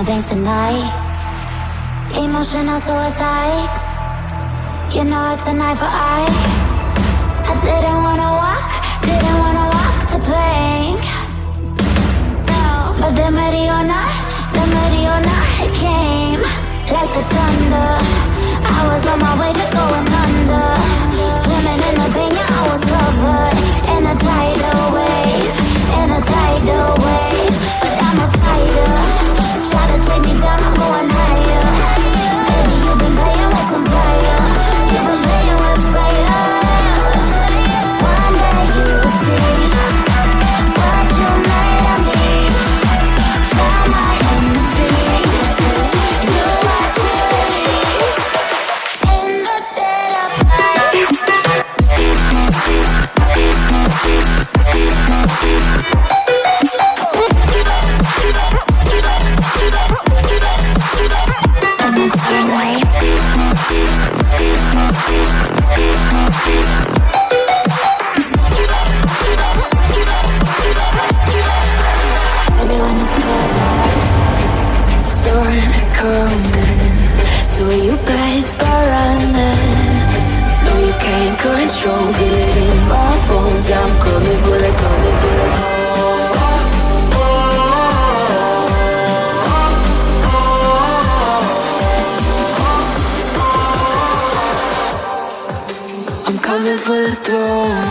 my veins tonight. Emotional suicide. You know it's an eye for eye. I didn't wanna walk the plank. No, but the Mariona, it came like the thunder. I was on my way to going under. Swimming in the pain, yeah, I was covered in a tidal wave, but I'm a fighter. Try to take me down, I'm going higher. Baby, you've been playing with some fire. You've been playing with fire. One day you'll see what you made of me. Found my enemies. You are to release in the dead of night. Everyone is scared. Storm is coming, so you better start running. No, you can't control it in my bones. I'm coming for it, coming for it. I'm coming for the throne.